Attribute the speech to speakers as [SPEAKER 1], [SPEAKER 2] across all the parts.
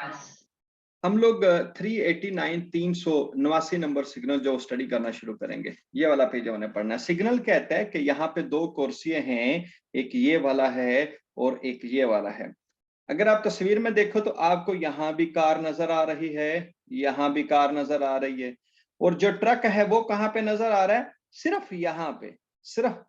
[SPEAKER 1] हम लोग 389 389 number signal जो स्टडी करना शुरू करेंगे। ये वाला पेज हमने पढ़ना है। सिग्नल कहता है कि यहाँ पे दो कुर्सियां हैं, एक ये वाला है और एक ये वाला है। अगर आप तस्वीर में देखो तो आपको यहाँ भी कार नजर आ रही है, यहाँ भी कार नजर आ रही है, और जो ट्रक है वो कहाँ पे नजर आ रहा है? सिर्फ यहाँ पे, सिर्फ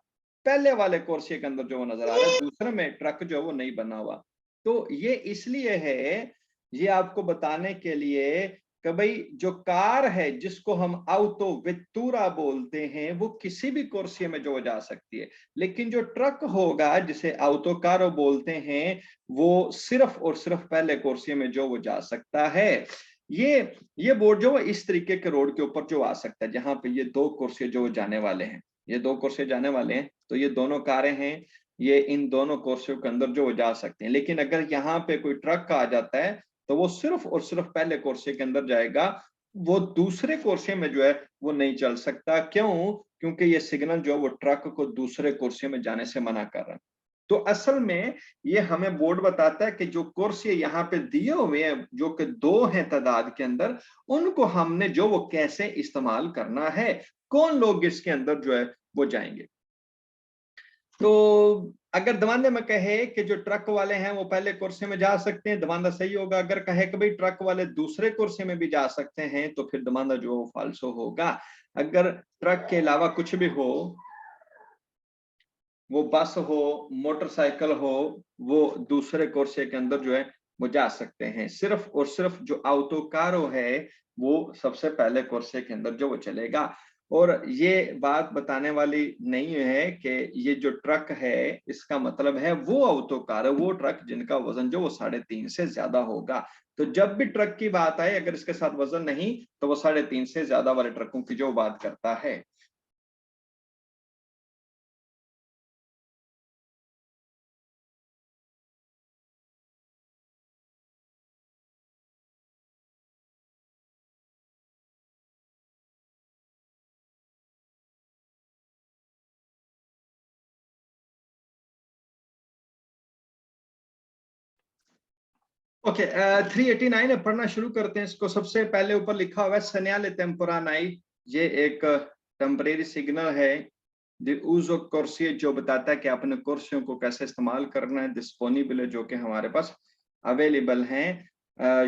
[SPEAKER 1] पहले वाले कुर्सी के अंदर जो वो नजर आ रहा है, दूसरे में ट्रक जो है वो नहीं बना हुआ। तो ये इसलिए है, ये आपको बताने के लिए कि भाई जो कार है जिसको हम ऑटो वेत्तुरा बोलते हैं वो किसी भी कुर्सी में जो जा सकती है, लेकिन जो ट्रक होगा जिसे ऑटो कारो बोलते हैं वो सिर्फ और सिर्फ पहले कुर्सी में जो वो जा सकता है। ये बोर्ड जो है इस तरीके के रोड के ऊपर जो आ सकता है जहां पे ये दो कुर्सी जो जाने वाले हैं, ये दो कुर्सी जाने वाले हैं, तो ये दोनों कारें हैं, ये इन दोनों कुर्सियों के अंदर जो जा सकते हैं। लेकिन अगर यहाँ पे कोई ट्रक आ जाता है तो वो सिर्फ और सिर्फ पहले कुर्सी के अंदर जाएगा, वो दूसरे कुर्सी में जो है वो नहीं चल सकता। क्यों? क्योंकि ये सिग्नल जो है वो ट्रक को दूसरे कुर्सी में जाने से मना कर रहा है। तो असल में ये हमें बोर्ड बताता है कि जो कुर्सी यहाँ पे दिए हुए हैं जो कि दो हैं तादाद के अंदर, उनको हमने जो वो कैसे इस्तेमाल करना है, कौन लोग इसके अंदर जो है वो जाएंगे। तो अगर दमांदे में कहे कि जो ट्रक वाले हैं वो पहले कुर्सी में जा सकते हैं, दमांदा सही होगा। अगर कहे कि भाई ट्रक वाले दूसरे कुर्सी में भी जा सकते हैं तो फिर दमांदा जो वो फाल्सो होगा। अगर ट्रक के अलावा कुछ भी हो, वो बस हो, मोटरसाइकिल हो, वो दूसरे कुर्सी के अंदर जो है वो जा सकते हैं। सिर्फ और सिर्फ जो ऑटो कारो है वो सबसे पहले कुर्सी के अंदर जो वो चलेगा। और ये बात बताने वाली नहीं है कि ये जो ट्रक है इसका मतलब है वो ऑटो कार है, वो ट्रक जिनका वजन जो वो 3.5 से ज्यादा होगा। तो जब भी ट्रक की बात आए अगर इसके साथ वजन नहीं तो वो 3.5 से ज्यादा वाले ट्रकों की जो बात करता है। ओके, 389 है, पढ़ना शुरू करते हैं इसको। सबसे पहले ऊपर लिखा हुआ है सेनियाले टेम्पोरानाई। ये एक टेम्परेरी सिग्नल है उजो कुर्सी जो बताता है कि अपने कुर्सियों को कैसे इस्तेमाल करना है, डिस्पोनिबल है जो कि हमारे पास अवेलेबल हैं।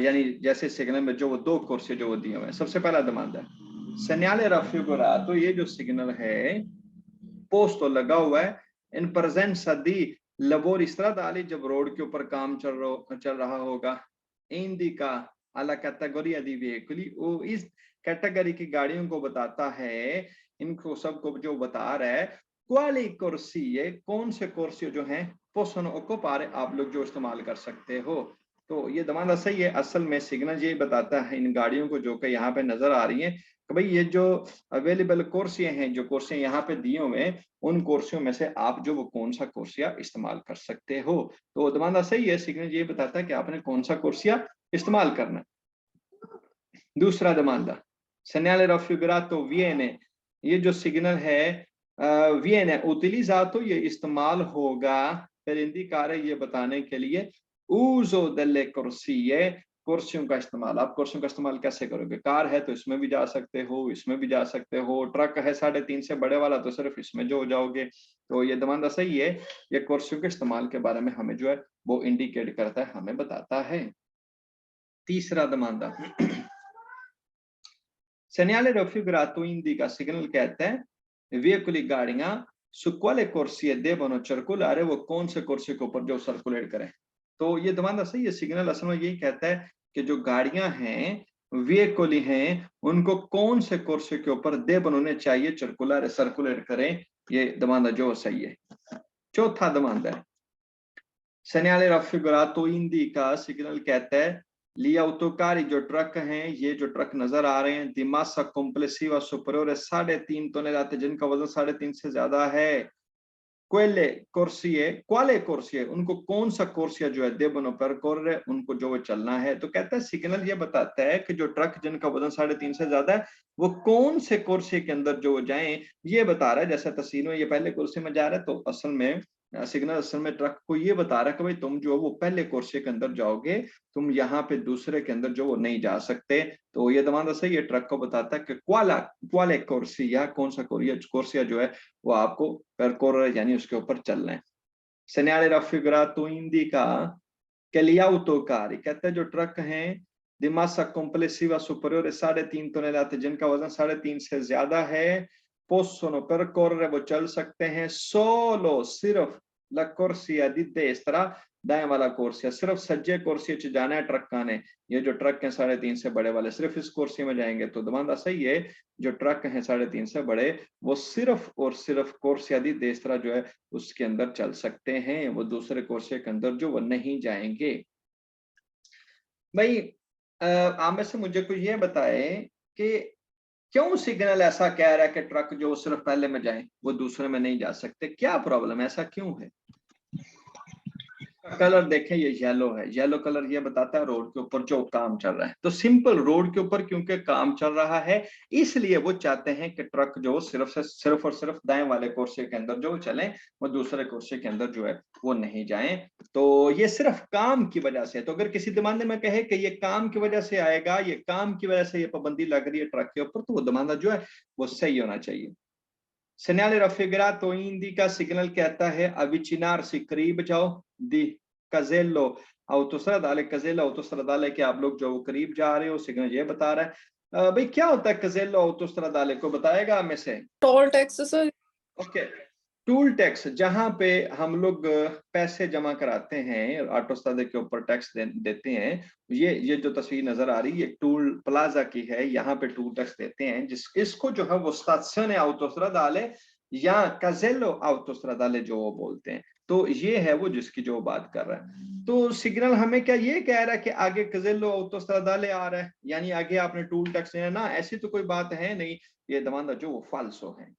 [SPEAKER 1] यानी जैसे सिग्नल में जो वो दो कुर्सी जो वो दिए हुए हैं। सबसे पहला दमांदा है सेनियाले रफिगुरा। तो ये जो सिग्नल है पोस्ट तो लगा हुआ है इन प्रेजेंट सदी लबोर इस तरह डाली जब रोड के ऊपर काम चल रहा होगा। इंडिका अला कैटेगरी दी व्हीकली, वो इस कैटेगरी की गाड़ियों को बताता है, इनको सबको जो बता रहा है क्वाली कुर्सी, ये कौन से कुर्सी जो हैं पोसनो को पारे आप लोग जो इस्तेमाल कर सकते हो। तो ये दमादा सही है। असल में सिग्नल ये बताता है इन गाड़ियों को जो कि यहाँ पे नजर आ रही हैं कि भाई ये जो अवेलेबल कुर्सियां हैं, जो कुर्सियां यहाँ पे दिए हुए हैं, उन कुर्सियों में से आप जो वो कौन सा कुर्सियां इस्तेमाल कर सकते हो। तो दमादा सही है, सिग्नल ये बताता है कि आपने कौन सा कुर्सियां इस्तेमाल करना है। दूसरा दमांदा segnale raffigurato viene, ये जो सिग्नल है viene utilizzato, ये इस्तेमाल होगा per indicare, ये बताने के लिए uso delle corsie, कुर्सियों का इस्तेमाल। आप कुर्सियों का इस्तेमाल कैसे करोगे? कार है तो इसमें भी जा सकते हो, इसमें भी जा सकते हो, ट्रक है 3.5 से बड़े वाला तो सिर्फ इसमें जो हो जाओगे। तो ये दमांदा सही है, ये कुर्सियों के इस्तेमाल के बारे में हमें जो है वो इंडिकेट करता है, हमें बताता है। तीसरा दमांदा segnale raffigurato indica, सिग्नल कहता है veicoli गाड़ियां su quale corsie devono circolare, वो कौन से कुर्सी के ऊपर जो सर्कुलेट करें। तो ये दमांदा सही है, सिग्नल असल में यही कहता है कि जो गाड़ियां हैं वेहिकली हैं उनको कौन से कुर्सी के ऊपर देवन होने चाहिए सर्कुलेट करें। ये दमांदा जो सही है। चौथा दमांदा है segnale raffigurato indica, सिग्नल कहता है लिया autoकारी, जो ट्रक हैं, ये जो ट्रक नजर आ रहे हैं di massa complessiva superiore 3.5 ton, जिनका वजन 3.5 से ज्यादा है। quelle corsie, quale corsie, उनको कौन सा कुर्सिया जो है devono percorrere, उनको जो वो चलना है। तो कहता है सिग्नल ये बताता है कि जो ट्रक जिनका वजन 3.5 से ज्यादा है वो कौन से कुर्सी के अंदर जो जाएं, ये बता रहा है। जैसे तस्वीर में ये पहले कुर्सी में जा रहा है तो असल में सिग्नल असल में ट्रक को ये बता रहा है कि भाई तुम जो वो पहले कोर्से के अंदर जाओगे, तुम यहाँ पे दूसरे के अंदर जो वो नहीं जा सकते। तो ये दमांदा सही है, ट्रक को बताता है कि क्वाले कोर्सिया, कौन सा कोर्सिया जो है वो आपको परकोर यानी उसके ऊपर चलना है। Segnale raffigurato indica che gli autocarri, कहते हैं जो ट्रक हैं di massa complessiva superiore 3.5 tonnellate, जिनका वजन 3.5 से ज्यादा है, possono percorrere, वो चल सकते हैं solo सिर्फ la corsia di destra, दाएं वाला कोर्सिया, सिर्फ सज्जे कोर्सिया च जाना है ट्रक ने। ये जो ट्रक हैं 3.5 से बड़े वाले सिर्फ इस कोर्सिया में जाएंगे। तो दमांदा सही है, जो ट्रक हैं 3.5 से बड़े वो सिर्फ और सिर्फ कोर्सिया दी देस्त्रा जो है उसके अंदर चल सकते हैं, वो दूसरे कोर्सिया के अंदर जो वो नहीं जाएंगे। भाई आप में से मुझे कोई ये बताए कि क्यों सिग्नल ऐसा कह रहा है कि ट्रक जो सिर्फ पहले में जाए वो दूसरे में नहीं जा सकते, क्या प्रॉब्लम है, ऐसा क्यों है? कलर देखें, ये येलो है, येलो कलर ये बताता है रोड के ऊपर जो काम चल रहा है। तो सिंपल, रोड के ऊपर क्योंकि काम चल रहा है इसलिए वो चाहते हैं कि ट्रक जो सिर्फ और सिर्फ दाएं वाले कोर्से के अंदर जो चलें, वो दूसरे कोर्से के अंदर जो है वो नहीं जाएं। तो ये सिर्फ काम की वजह से। तो अगर किसी दमांदे में कहे कि ये काम की वजह से आएगा, ये काम की वजह से ये पाबंदी लग रही है ट्रक के ऊपर, तो वो दमांदा जो है वो सही होना चाहिए। Segnale raffigurato indica, सिग्नल कहता है avvicinarsi, करीब जाओ, di casello autostradale, casello autostradale के आप लोग जो करीब जा रहे हो, सिग्नल ये बता रहा है। भाई क्या होता है casello autostradale, को बताएगा में से?
[SPEAKER 2] Toll tax sir.
[SPEAKER 1] Okay, toll tax, जहां पे हम लोग पैसे जमा कराते हैं, ऑटोस्ट्रादा के ऊपर टैक्स देते हैं। ये जो तस्वीर नजर आ रही है टूल प्लाजा की है, यहाँ पे टूल टैक्स देते हैं, जिस इसको जो है वो स्टाzione autostradale या casello autostradale जो वो बोलते हैं। तो ये है वो जिसकी जो बात कर रहा है। तो सिग्नल हमें क्या ये कह रहा है कि आगे casello autostradale आ रहा है, यानी आगे आपने टूल टैक्स देना ना, ऐसी तो कोई बात है नहीं। ये दमांदा जो वो फाल्सो है।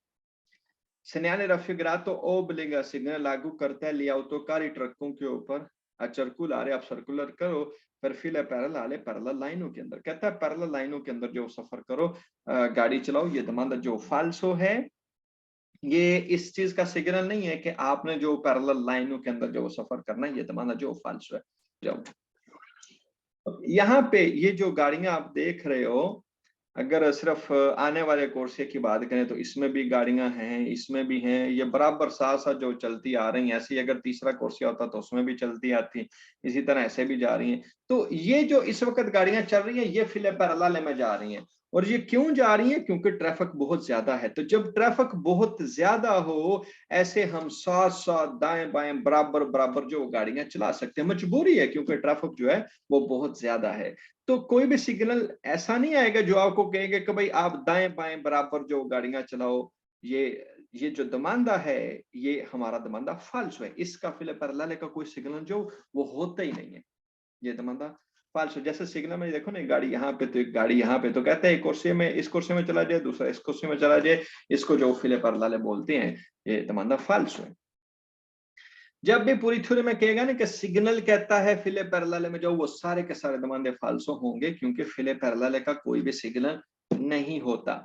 [SPEAKER 1] Segnale raffigurato obbliga, सिग्नल लागू करता है ले autocarri, ट्रकों के ऊपर a circolare, आप सर्कुलर करो, perfile parallele, पैरेलल लाइनों के अंदर। कहता है पैरेलल लाइनों के अंदर जो सफर करो, गाड़ी चलाओ। ये दमांदा जो फाल्सो है, ये इस चीज का सिग्नल नहीं है कि आपने जो पैरेलल लाइनों के अंदर जो सफर करना है, ये दमांदा जो फाल्सो है। जाओ, यहाँ पे ये जो गाड़ियां आप देख रहे हो, अगर सिर्फ आने वाले कोर्से की बात करें तो इसमें भी गाड़ियां हैं, इसमें भी हैं, ये बराबर साथ साथ जो चलती आ रही हैं। ऐसे ही अगर तीसरा कोर्सिया होता तो उसमें भी चलती आती, इसी तरह ऐसे भी जा रही हैं। तो ये जो इस वक्त गाड़ियां चल रही हैं, ये फिले पैरेलल में जा रही हैं। और ये क्यों जा रही हैं? क्योंकि ट्रैफिक बहुत ज्यादा है। तो जब ट्रैफिक बहुत ज्यादा हो, ऐसे हम साथ साथ दाएं बाएं बराबर बराबर जो गाड़ियां चला सकते हैं, मजबूरी है क्योंकि ट्रैफिक जो है वो बहुत ज्यादा है। तो कोई भी सिग्नल ऐसा नहीं आएगा जो आपको कहेगा कि भाई आप दाएं बाएं बराबर जो गाड़ियां चलाओ। ये जो दमांदा है, ये हमारा दमांदा फाल्सो है। इसका फिले पैरेलल का कोई सिग्नल जो वो होता ही नहीं है, ये दमांदा फाल्सो। जैसे सिग्नल में देखो ना, गाड़ी यहाँ पे तो एक गाड़ी यहाँ पे, तो कहते हैं एक कुर्सी में, इस कुर्सी में चला जाए, दूसरा इस कुर्सी में चला जाए, इसको जो फिले पैरेलल बोलते हैं, ये दमांदा फाल्सो है। जब भी पूरी थ्योरी में कहेगा ना कि सिग्नल कहता है फिले पैरेलल में जाओ, वो सारे के सारे दमांदे फाल्सो होंगे, क्योंकि फिले पैरेलल का कोई भी सिग्नल नहीं होता।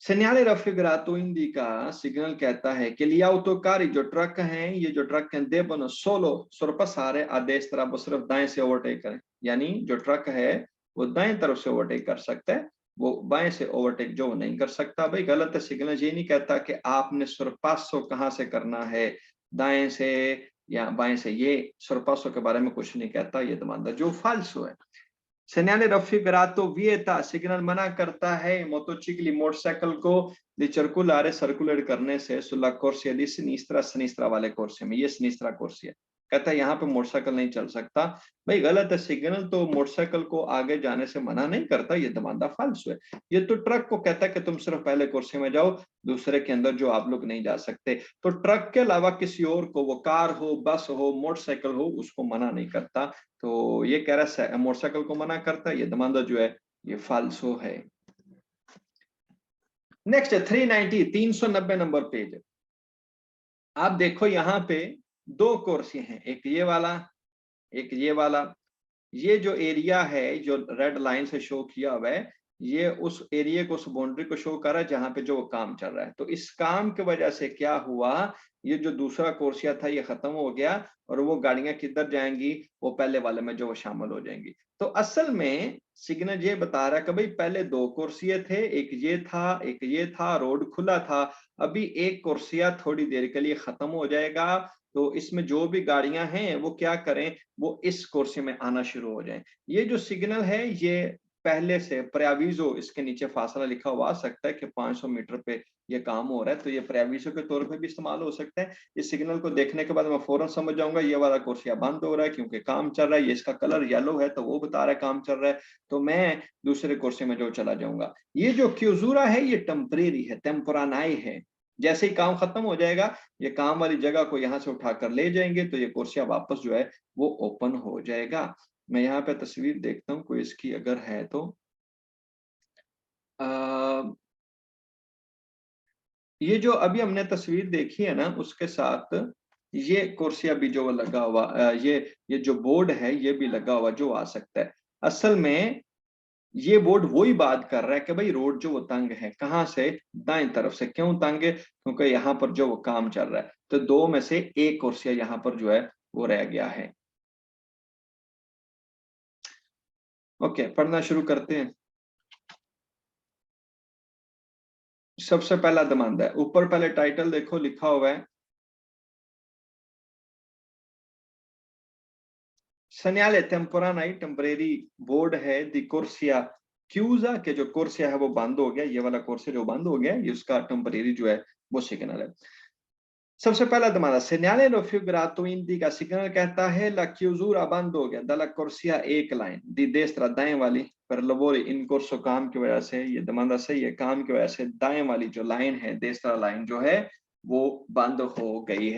[SPEAKER 1] Segnale raffigurato indica, सिग्नल कहता है कि gli autocarri, जो ट्रक हैं, ये जो ट्रक हैं, devono solo sorpassare a destra, वो सिर्फ दाएं से ओवरटेक करें। यानी जो ट्रक है वो दाएं तरफ से ओवरटेक कर सकता है, वो बाएं से ओवरटेक जो नहीं कर सकता। भाई गलत है, सिग्नल ये नहीं कहता कि आपने sorpasso कहाँ से करना है, दाएं से या बाएं से। ये sorpasso के बारे में कुछ नहीं कहता, ये दमांदा जो फाल्सो है। Segnale raffigurato vieta, सिग्नल मना करता है मोटोचिकली, मोटरसाइकिल को di circolare, सर्कुलेट करने से sulla corsia di sinistra, sinistra वाले कोर्से में। ये सिनिस्त्रा कोर्सिया कहता है यहाँ पे मोटरसाइकिल नहीं चल सकता। भाई गलत है, सिग्नल तो मोटरसाइकिल को आगे जाने से मना नहीं करता, ये दमांदा फाल्सो है। ये तो ट्रक को कहता है कि तुम सिर्फ पहले कोर्से में जाओ, दूसरे के अंदर जो आप लोग नहीं जा सकते। तो ट्रक के अलावा किसी और को, वो कार हो, बस हो, मोटरसाइकिल हो, उसको मना नहीं करता। तो ये कह रहा है मोटरसाइकिल को मना करता है, ये दमांदा जो है ये फाल्सो है। Next 390, 390 number page. आप देखो यहाँ पे दो कोर्से हैं, एक ये वाला, एक ये वाला। ये जो एरिया है जो रेड लाइन से शो किया हुआ है, ये उस एरिया को, उस बाउंड्री को शो कर रहा है जहां पे जो काम चल रहा है। तो इस काम की वजह से क्या हुआ, ये जो दूसरा कोर्सिया था ये खत्म हो गया और वो गाड़ियां किधर जाएंगी, वो पहले वाले में जो वो शामिल हो जाएंगी। तो असल में सिग्नल ये बता रहा है कि भाई पहले दो कुर्सियां थे, एक ये था, रोड खुला था। अभी एक कुर्सिया थोड़ी देर के लिए खत्म हो जाएगा, तो इसमें जो भी गाड़ियां हैं वो क्या करें, वो इस कुर्सी में आना शुरू हो जाएं। ये जो सिग्नल है ये पहले से प्रेविजो, इसके नीचे फासला लिखा हुआ आ सकता है कि 500 मीटर पे ये काम हो रहा है, तो ये प्रेविजो के तौर पे भी इस्तेमाल हो सकता है। इस सिग्नल को देखने के बाद मैं फौरन समझ जाऊंगा ये वाला कुर्सिया बंद हो रहा है क्योंकि काम चल रहा है, ये इसका कलर येलो है तो वो बता रहा है काम चल रहा है, तो मैं दूसरे कुर्सी में जो चला जाऊंगा। ये जो क्यूजूरा है ये टेम्परेरी है, टेम्पोरानाई है। जैसे ही काम खत्म हो जाएगा, ये काम वाली जगह को यहाँ से उठाकर ले जाएंगे तो ये कुर्सिया वापस जो है वो ओपन हो जाएगा। मैं यहाँ पे तस्वीर देखता हूँ कोई इसकी अगर है तो। ये जो अभी हमने तस्वीर देखी है ना, उसके साथ ये कुर्सिया भी जो लगा हुआ, ये जो बोर्ड है ये भी लगा हुआ जो आ सकता है। असल में ये बोर्ड वही बात कर रहा है कि भाई रोड जो वो तंग है, कहाँ से, दाएं तरफ से। क्यों तंग है, क्योंकि यहाँ पर जो वो काम चल रहा है, तो दो में से एक कुर्सिया यहाँ पर जो है वो रह गया है। ओके, पढ़ना शुरू करते हैं। सबसे पहला दमांदा है, ऊपर पहले टाइटल देखो लिखा हुआ है सन्याले टेम्पोरानाई, टेम्परेरी बोर्ड है दी कोर्सिया क्यूजा, के जो कोर्सिया है वो बंद हो गया, ये वाला कोर्सिया जो बंद हो गया ये उसका टेम्परेरी जो है वो सिग्नल है। सबसे पहला दमादा सेन्याले लो फिगurato indica, सिग्नल कहता है ला chiusura बंद हो गया, दला कोर्सिया एक लाइन दी destra दाएं वाली पर lavori in corso काम की वजह से, ये दमादा सही है, काम की वजह से दाएं वाली जो लाइन है, destra लाइन जो है वो बंद हो गई है।